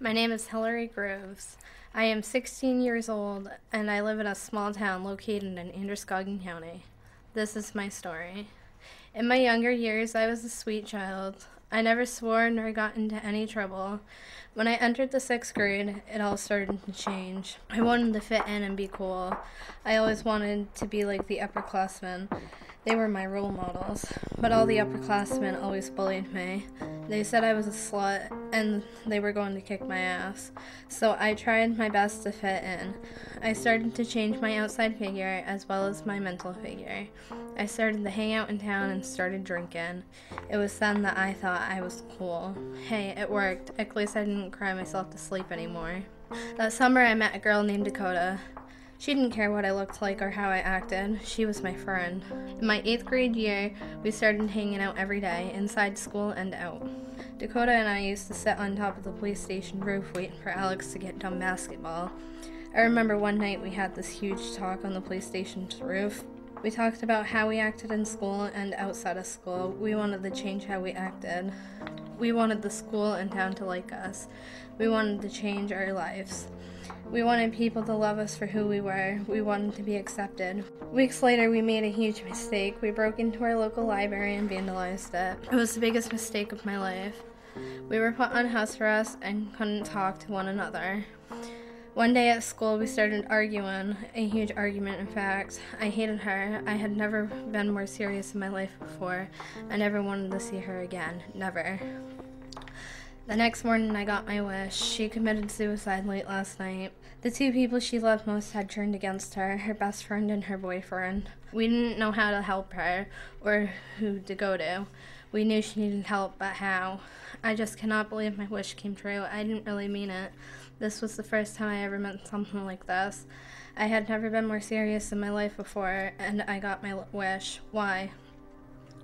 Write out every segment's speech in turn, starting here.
My name is Hillary Groves. I am 16 years old and I live in a small town located in Androscoggin County. This is my story. In my younger years, I was a sweet child. I never swore nor got into any trouble. When I entered the 6th grade, it all started to change. I wanted to fit in and be cool. I always wanted to be like the upperclassmen. They were my role models, but all the upperclassmen always bullied me. They said I was a slut and they were going to kick my ass. So I tried my best to fit in. I started to change my outside figure as well as my mental figure. I started to hang out in town and started drinking. It was then that I thought I was cool. Hey, it worked. At least I didn't cry myself to sleep anymore. That summer I met a girl named Dakota. She didn't care what I looked like or how I acted. She was my friend. In my 8th grade year, we started hanging out every day, inside school and out. Dakota and I used to sit on top of the police station roof waiting for Alex to get done basketball. I remember one night we had this huge talk on the police station's roof. We talked about how we acted in school and outside of school. We wanted to change how we acted. We wanted the school and town to like us. We wanted to change our lives. We wanted people to love us for who we were. We wanted to be accepted. Weeks later, we made a huge mistake. We broke into our local library and vandalized it. It was the biggest mistake of my life. We were put on house arrest and couldn't talk to one another. One day at school, we started arguing, a huge argument in fact. I hated her. I had never been more serious in my life before. I never wanted to see her again. Never. The next morning, I got my wish. She committed suicide late last night. The two people she loved most had turned against her best friend and her boyfriend. We didn't know how to help her or who to go to. We knew she needed help, but how? I just cannot believe my wish came true. I didn't really mean it. This was the first time I ever meant something like this. I had never been more serious in my life before, and I got my wish. Why?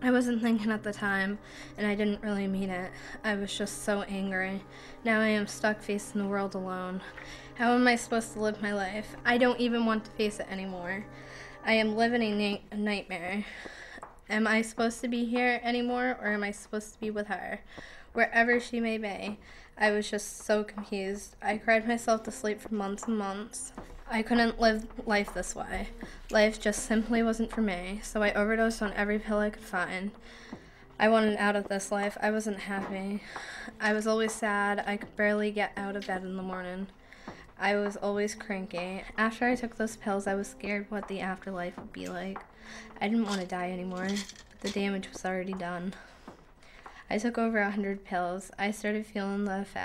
I wasn't thinking at the time, and I didn't really mean it. I was just so angry. Now I am stuck facing the world alone. How am I supposed to live my life? I don't even want to face it anymore. I am living a nightmare. Am I supposed to be here anymore, or am I supposed to be with her? Wherever she may be. I was just so confused. I cried myself to sleep for months and months. I couldn't live life this way. Life just simply wasn't for me, so I overdosed on every pill I could find. I wanted out of this life. I wasn't happy. I was always sad. I could barely get out of bed in the morning. I was always cranky. After I took those pills, I was scared what the afterlife would be like. I didn't want to die anymore, but the damage was already done. I took over 100 pills. I started feeling the effects.